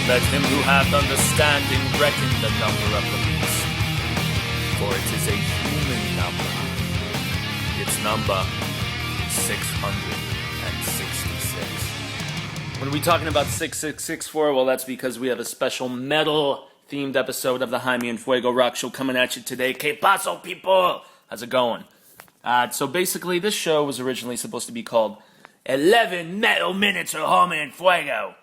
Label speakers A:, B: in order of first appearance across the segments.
A: Let him who hath understanding reckon the number of the beast, for it is a human number. Its number 666. What are we talking about 6664 for? Well, that's because we have a special metal-themed episode of the Jaime and Fuego rock show coming at you today. Que paso, people? How's it going? So basically, this show was originally supposed to be called 11 Metal Minutes of Jaime and Fuego.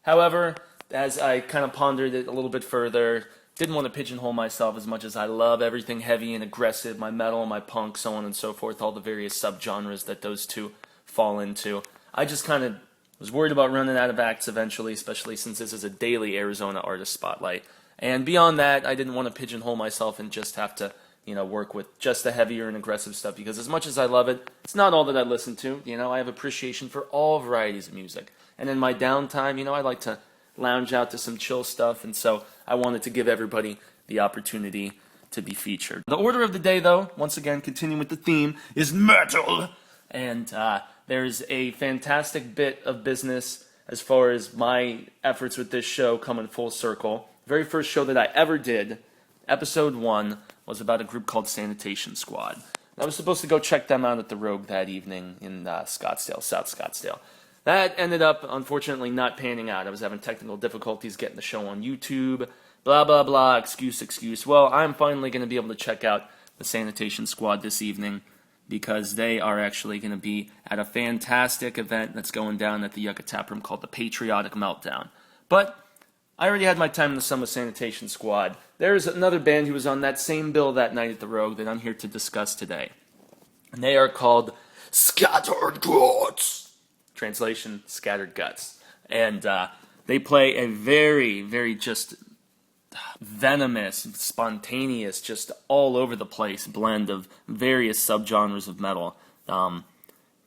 A: However, as I kind of pondered it a little bit further, didn't want to pigeonhole myself as much as I love everything heavy and aggressive, my metal, my punk, so on and so forth, all the various subgenres that those two fall into. I just kind of was worried about running out of acts eventually, especially since this is a daily Arizona artist spotlight. And beyond that, I didn't want to pigeonhole myself and just have to, work with just the heavier and aggressive stuff, because as much as I love it, it's not all that I listen to. I have appreciation for all varieties of music. And in my downtime, I like to lounge out to some chill stuff, and so I wanted to give everybody the opportunity to be featured. The order of the day, though, once again, continuing with the theme, is metal! And there's a fantastic bit of business as far as my efforts with this show coming full circle. The very first show that I ever did, episode 1, was about a group called Sanitation Squad. I was supposed to go check them out at the Rogue that evening in Scottsdale, South Scottsdale. That ended up, unfortunately, not panning out. I was having technical difficulties getting the show on YouTube, blah, blah, blah, excuse. Well, I'm finally going to be able to check out the Sanitation Squad this evening, because they are actually going to be at a fantastic event that's going down at the YUCCA TAP ROOM called the Patriotic Meltdown. But I already had my time in the sun with Sanitation Squad. There's another band who was on that same bill that night at the Rogue that I'm here to discuss today. And they are called Scattered Guts. Translation, Scattered Guts. And they play a very, very just venomous, spontaneous, just all over the place blend of various subgenres of metal.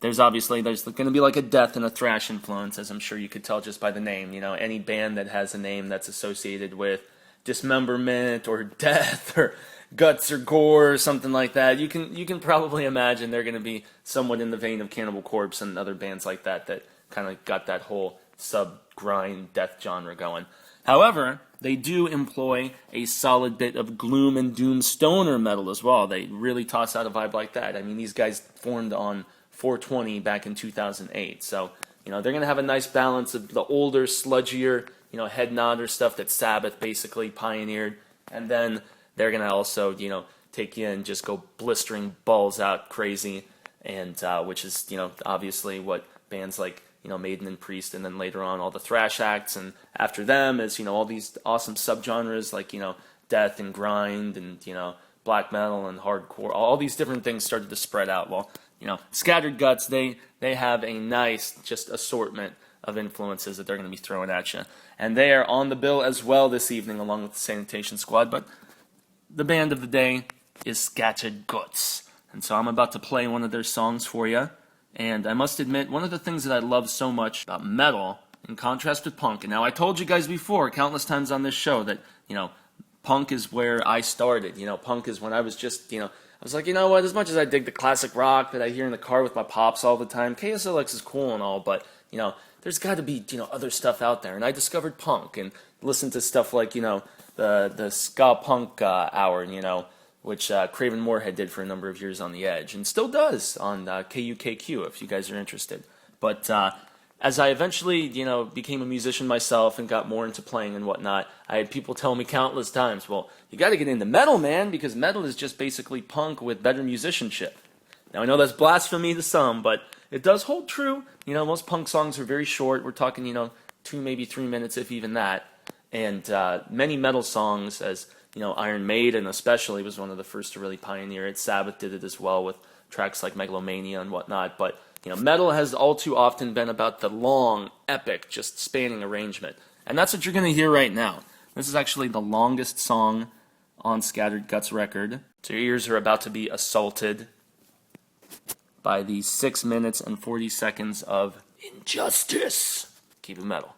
A: There's going to be like a death and a thrash influence, as I'm sure you could tell just by the name. Any band that has a name that's associated with dismemberment or death or guts or gore or something like that, you can probably imagine they're going to be somewhat in the vein of Cannibal Corpse and other bands like that kind of got that whole sub-grind death genre going. However, they do employ a solid bit of gloom and doom stoner metal as well. They really toss out a vibe like that. I mean, these guys formed on 420 back in 2008. So, they're going to have a nice balance of the older, sludgier, head nodder stuff that Sabbath basically pioneered. And then they're going to also, take you and just go blistering balls out crazy. And, which is, obviously what bands like, Maiden and Priest, and then later on all the thrash acts, and after them is, all these awesome subgenres like, death and grind and, black metal and hardcore. All these different things started to spread out. Well, Scattered Guts, they have a nice just assortment of influences that they're going to be throwing at you. And they are on the bill as well this evening along with the Sanitation Squad, but the band of the day is Scattered Guts. And so I'm about to play one of their songs for you. And I must admit, one of the things that I love so much about metal, in contrast with punk, and now I told you guys before, countless times on this show, that, punk is where I started. Punk is when I was just, I was like, what, as much as I dig the classic rock that I hear in the car with my pops all the time, KSLX is cool and all, but, there's got to be, other stuff out there. And I discovered punk and listened to stuff like, the ska punk hour, which Craven Moorhead did for a number of years on The Edge, and still does on KUKQ, if you guys are interested. But as I eventually, became a musician myself and got more into playing and whatnot, I had people tell me countless times, well, you got to get into metal, man, because metal is just basically punk with better musicianship. Now, I know that's blasphemy to some, but it does hold true. Most punk songs are very short. We're talking, 2, maybe 3 minutes, if even that. And many metal songs, as Iron Maiden especially was one of the first to really pioneer it. Sabbath did it as well with tracks like Megalomania and whatnot. But, metal has all too often been about the long, epic, just spanning arrangement. And that's what you're going to hear right now. This is actually the longest song on Scattered Guts record. So your ears are about to be assaulted by the 6 minutes and 40 seconds of injustice. Keep it metal.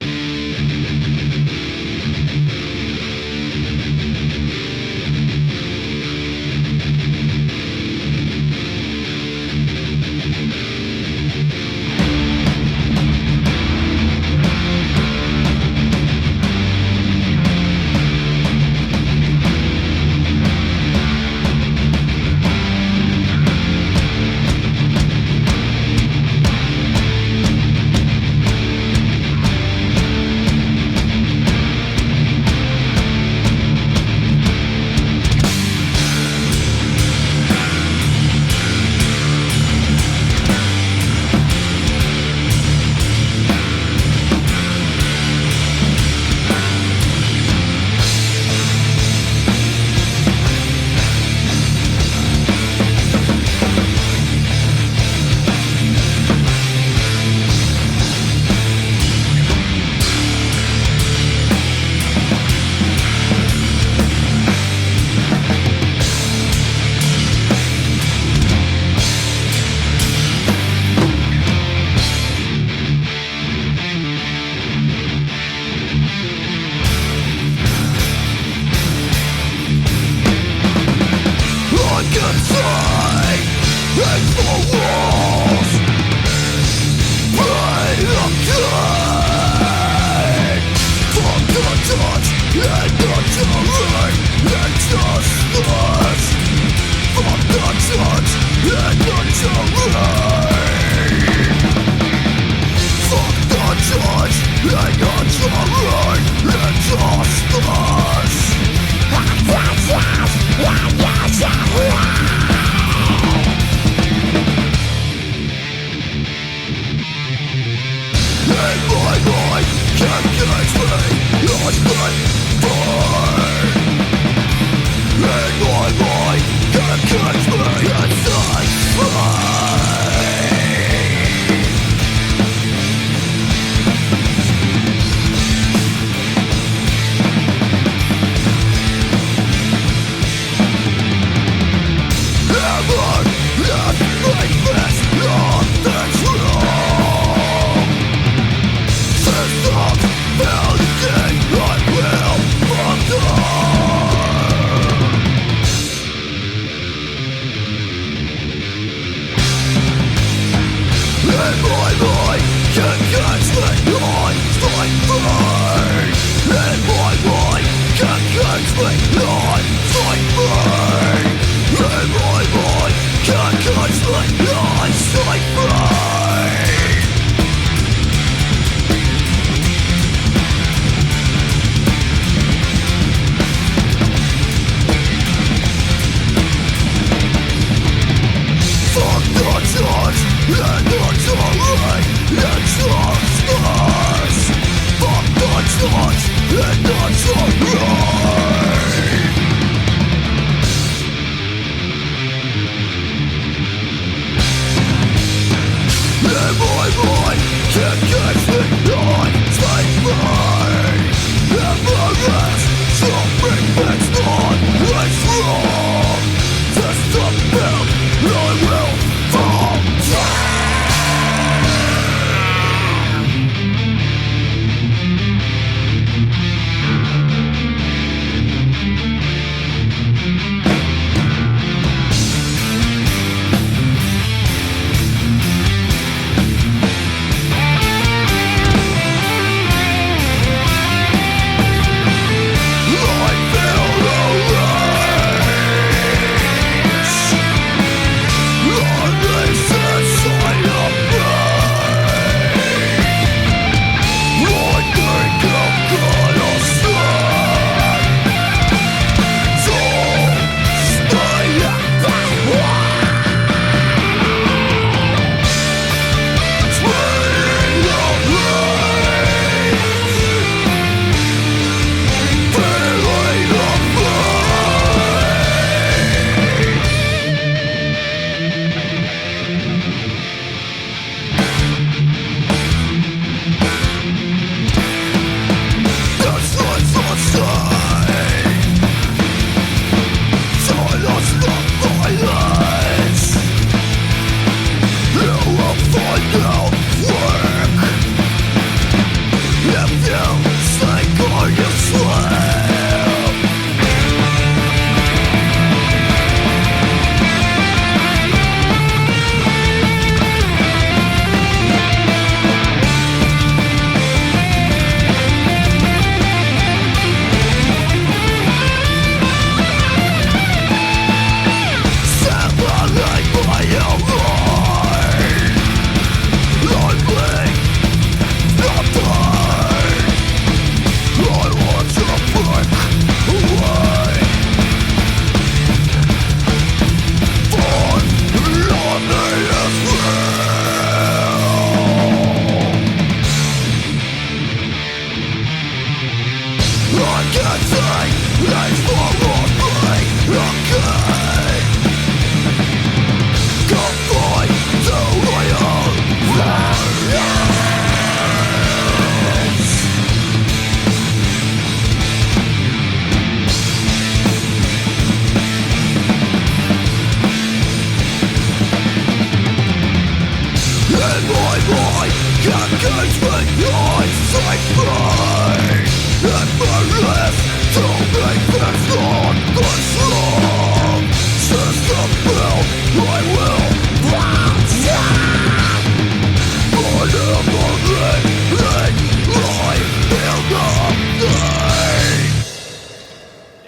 B: I will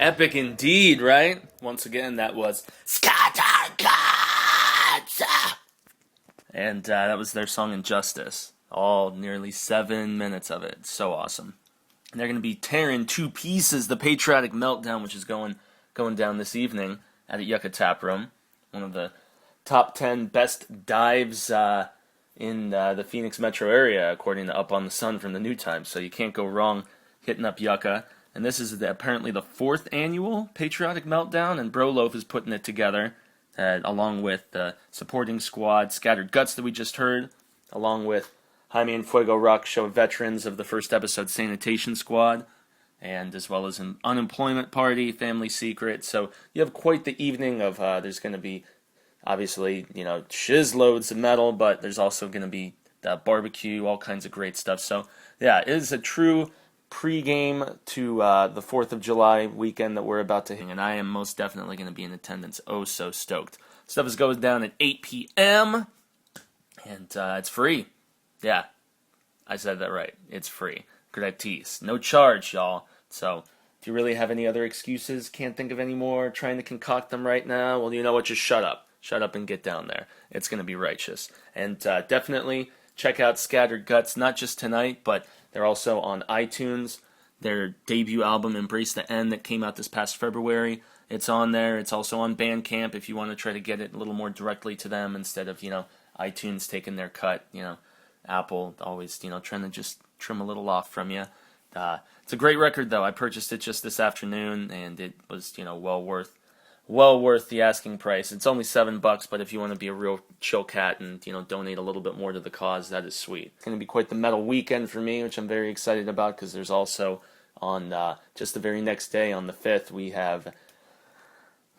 A: Epic indeed, right? Once again, that was Scatterguts! And that was their song Injustice. All nearly 7 minutes of it. So awesome. And they're going to be tearing to pieces the Patriotic Meltdown, which is going down this evening at a YUCCA Tap Room. One of the top 10 best dives in the Phoenix metro area, according to Up on the Sun from the New Times. So you can't go wrong hitting up YUCCA. And this is apparently the 4th annual Patriotic Meltdown, and Bro Loaf is putting it together, along with the supporting squad, Scattered Guts that we just heard, along with Jaime and Fuego Rock Show veterans of the first episode Sanitation Squad, and as well as an unemployment party, Family Secret. So you have quite the evening of, there's going to be, obviously, shiz loads of metal, but there's also going to be barbecue, all kinds of great stuff. So yeah, it is a true pre-game to the 4th of July weekend that we're about to hit, and I am most definitely going to be in attendance. Oh, so stoked. Stuff goes down at 8 p.m., and it's free. Yeah, I said that right. It's free. Gratis. No charge, y'all. So if you really have any other excuses, can't think of any more, trying to concoct them right now, well, you know what? Just shut up. Shut up and get down there. It's going to be righteous. And definitely check out Scattered Guts, not just tonight, but they're also on iTunes. Their debut album, Embrace the End, that came out this past February, it's on there. It's also on Bandcamp if you want to try to get it a little more directly to them instead of, iTunes taking their cut, Apple always, trying to just trim a little off from you. It's a great record, though. I purchased it just this afternoon, and it was, well worth the asking price. It's only $7, but if you want to be a real chill cat and donate a little bit more to the cause, that is sweet. It's going to be quite the metal weekend for me, which I'm very excited about, because there's also on just the very next day, on the 5th, we have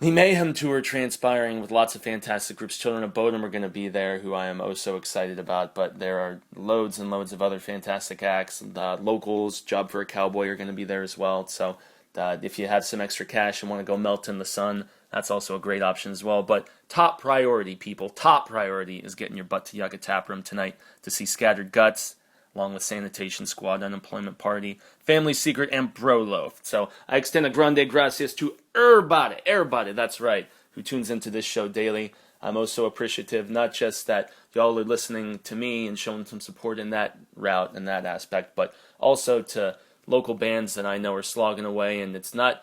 A: the Mayhem Tour transpiring with lots of fantastic groups. Children of Bodom are going to be there, who I am oh so excited about, but there are loads and loads of other fantastic acts. Locals, Job for a Cowboy are going to be there as well. So if you have some extra cash and want to go melt in the sun, that's also a great option as well. But top priority, people, top priority is getting your butt to YUCCA Tap Room tonight to see Scattered Guts, along with Sanitation Squad, Unemployment Party, Family Secret, and Bro Loaf. So I extend a grande gracias to everybody, that's right, who tunes into this show daily. I'm also appreciative, not just that y'all are listening to me and showing some support in that route and that aspect, but also to local bands that I know are slogging away, and it's not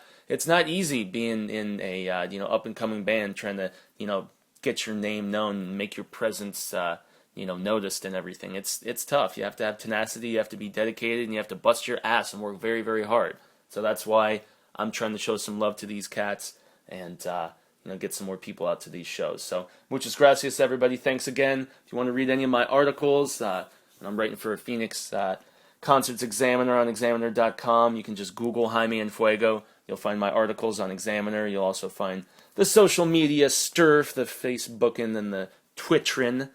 A: easy being in a up and coming band, trying to get your name known and make your presence noticed and everything. It's tough. You have to have tenacity, you have to be dedicated, and you have to bust your ass and work very, very hard. So that's why I'm trying to show some love to these cats and get some more people out to these shows. So muchas gracias, everybody. Thanks again. If you want to read any of my articles, when I'm writing for a Phoenix Concerts Examiner on Examiner.com, you can just Google Jaime and Fuego. You'll find my articles on Examiner. You'll also find the social media sturf, the Facebooking and the Twitterin'.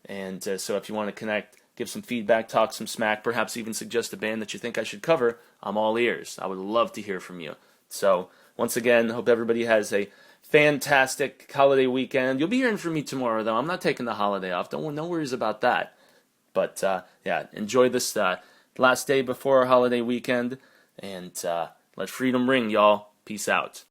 A: And so if you want to connect, give some feedback, talk some smack, perhaps even suggest a band that you think I should cover, I'm all ears. I would love to hear from you. So once again, hope everybody has a fantastic holiday weekend. You'll be hearing from me tomorrow, though. I'm not taking the holiday off. No worries about that. But enjoy this last day before our holiday weekend, and let freedom ring, y'all. Peace out.